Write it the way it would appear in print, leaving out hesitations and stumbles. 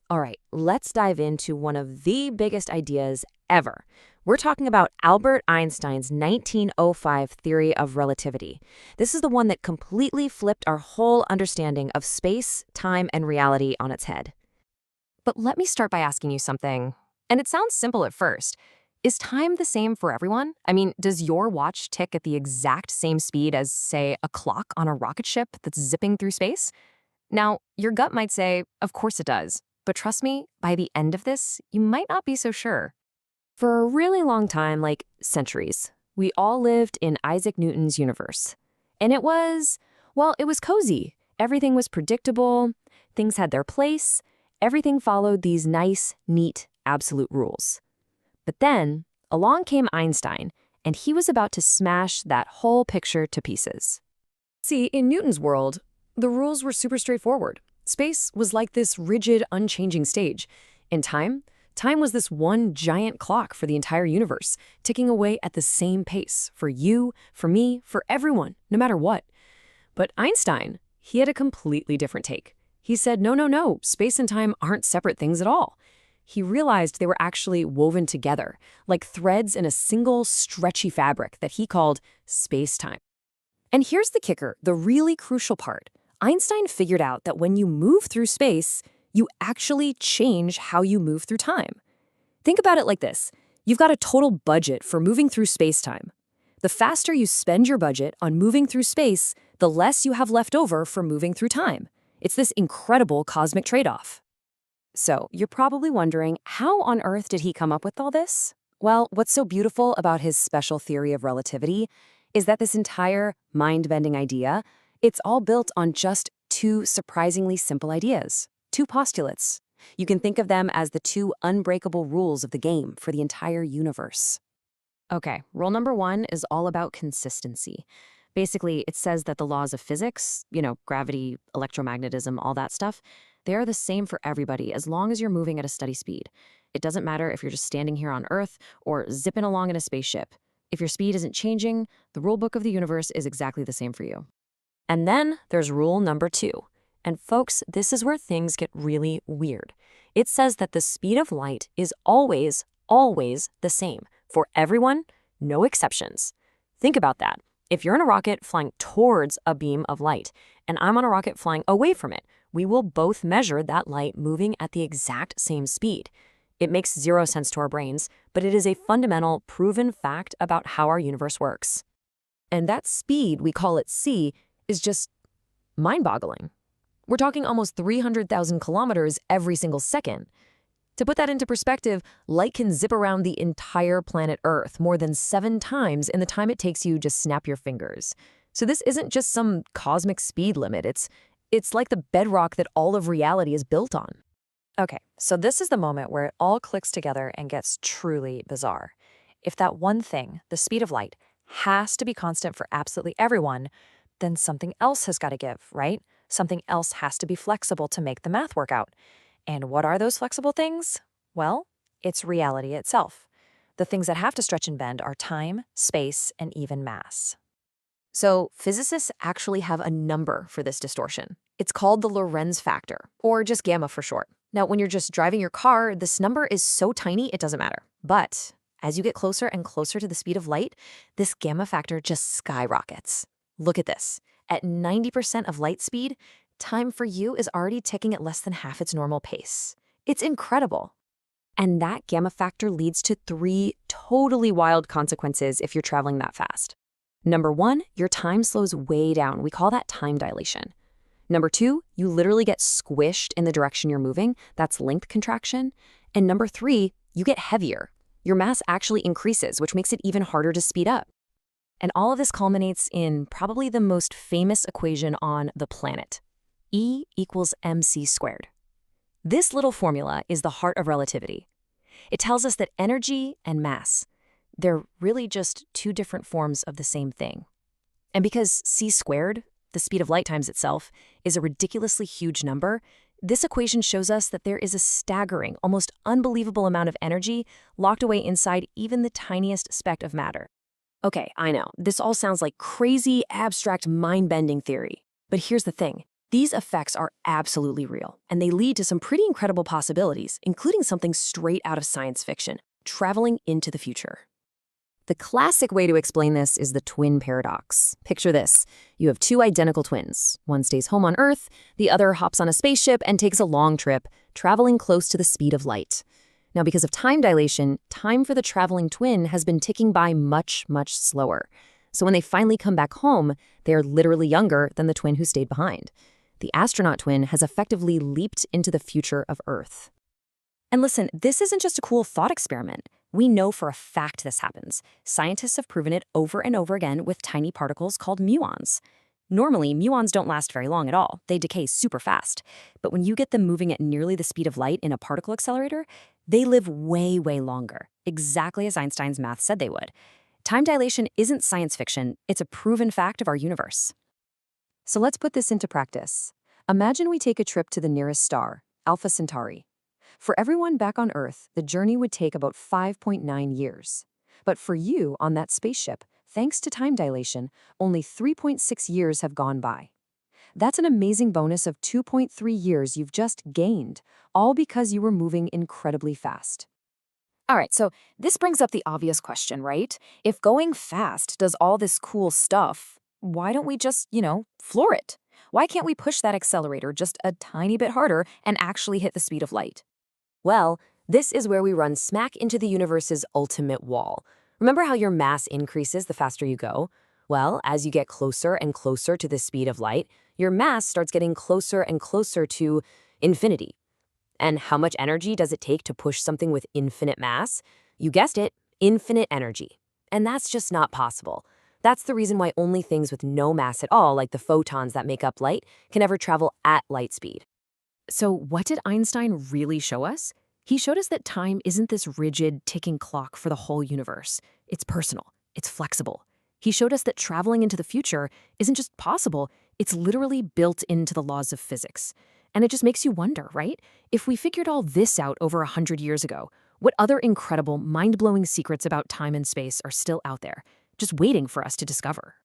All right, let's dive into one of the biggest ideas ever. We're talking about Albert Einstein's 1905 theory of relativity. This is the one that completely flipped our whole understanding of space, time, and reality on its head. But let me start by asking you something. And it sounds simple at first. Is time the same for everyone? I mean, does your watch tick at the exact same speed as, say, a clock on a rocket ship that's zipping through space? Now, your gut might say, of course it does. But trust me, by the end of this, you might not be so sure. For a really long time, like centuries, we all lived in Isaac Newton's universe. And it was cozy. Everything was predictable, things had their place, everything followed these nice, neat, absolute rules. But then, along came Einstein, and he was about to smash that whole picture to pieces. See, in Newton's world, the rules were super straightforward. Space was like this rigid, unchanging stage. In time was this one giant clock for the entire universe, ticking away at the same pace for you, for me, for everyone, no matter what. But Einstein, he had a completely different take. He said, no, space and time aren't separate things at all. He realized they were actually woven together, like threads in a single stretchy fabric that he called space-time. And here's the kicker, the really crucial part. Einstein figured out that when you move through space, you actually change how you move through time. Think about it like this. You've got a total budget for moving through space-time. The faster you spend your budget on moving through space, the less you have left over for moving through time. It's this incredible cosmic trade-off. So, you're probably wondering, how on earth did he come up with all this? Well, what's so beautiful about his special theory of relativity is that this entire mind-bending idea, it's all built on just two surprisingly simple ideas, two postulates. You can think of them as the two unbreakable rules of the game for the entire universe. Okay, rule number one is all about consistency. Basically, it says that the laws of physics, gravity, electromagnetism, all that stuff, they are the same for everybody as long as you're moving at a steady speed. It doesn't matter if you're just standing here on Earth or zipping along in a spaceship. If your speed isn't changing, the rule book of the universe is exactly the same for you. And then there's rule number two. And folks, this is where things get really weird. It says that the speed of light is always the same for everyone, no exceptions. Think about that. If you're in a rocket flying towards a beam of light, and I'm on a rocket flying away from it, we will both measure that light moving at the exact same speed. It makes zero sense to our brains, but it is a fundamental, proven fact about how our universe works. And that speed, we call it c, is just mind-boggling. We're talking almost 300,000 kilometers every single second. To put that into perspective, light can zip around the entire planet Earth more than 7 times in the time it takes you just snap your fingers. So this isn't just some cosmic speed limit. It's like the bedrock that all of reality is built on. Okay, so this is the moment where it all clicks together and gets truly bizarre. If that one thing, the speed of light, has to be constant for absolutely everyone, then something else has got to give, right? Something else has to be flexible to make the math work out. And what are those flexible things? Well, it's reality itself. The things that have to stretch and bend are time, space, and even mass. So physicists actually have a number for this distortion. It's called the Lorentz factor, or just gamma for short. Now, when you're just driving your car, this number is so tiny it doesn't matter. But as you get closer and closer to the speed of light, this gamma factor just skyrockets. Look at this. At 90% of light speed, time for you is already ticking at less than half its normal pace. It's incredible. And that gamma factor leads to 3 totally wild consequences if you're traveling that fast. Number 1, your time slows way down. We call that time dilation. Number 2, you literally get squished in the direction you're moving. That's length contraction. And number 3, you get heavier. Your mass actually increases, which makes it even harder to speed up. And all of this culminates in probably the most famous equation on the planet. E equals mc squared. This little formula is the heart of relativity. It tells us that energy and mass, they're really just 2 different forms of the same thing. And because c squared, the speed of light times itself, is a ridiculously huge number, this equation shows us that there is a staggering, almost unbelievable amount of energy locked away inside even the tiniest speck of matter. Okay, I know, this all sounds like crazy, abstract, mind-bending theory. But here's the thing. These effects are absolutely real, and they lead to some pretty incredible possibilities, including something straight out of science fiction, traveling into the future. The classic way to explain this is the twin paradox. Picture this. You have two identical twins. One stays home on Earth, the other hops on a spaceship and takes a long trip, traveling close to the speed of light. Now, because of time dilation, time for the traveling twin has been ticking by much, much slower. So when they finally come back home, they are literally younger than the twin who stayed behind. The astronaut twin has effectively leaped into the future of Earth. And listen, this isn't just a cool thought experiment. We know for a fact this happens. Scientists have proven it over and over again with tiny particles called muons. Normally, muons don't last very long at all. They decay super fast. But when you get them moving at nearly the speed of light in a particle accelerator, they live way, way longer, exactly as Einstein's math said they would. Time dilation isn't science fiction. It's a proven fact of our universe. So let's put this into practice. Imagine we take a trip to the nearest star, Alpha Centauri. For everyone back on Earth, the journey would take about 5.9 years. But for you on that spaceship, thanks to time dilation, only 3.6 years have gone by. That's an amazing bonus of 2.3 years you've just gained, all because you were moving incredibly fast. All right, so this brings up the obvious question, right? If going fast does all this cool stuff, why don't we just, floor it? Why can't we push that accelerator just a tiny bit harder and actually hit the speed of light? Well, this is where we run smack into the universe's ultimate wall. Remember how your mass increases the faster you go? Well, as you get closer and closer to the speed of light, your mass starts getting closer and closer to infinity. And how much energy does it take to push something with infinite mass? You guessed it, infinite energy. And that's just not possible. That's the reason why only things with no mass at all, like the photons that make up light, can ever travel at light speed. So what did Einstein really show us? He showed us that time isn't this rigid, ticking clock for the whole universe. It's personal. It's flexible. He showed us that traveling into the future isn't just possible, it's literally built into the laws of physics. And it just makes you wonder, right? If we figured all this out over 100 years ago, what other incredible, mind-blowing secrets about time and space are still out there, just waiting for us to discover?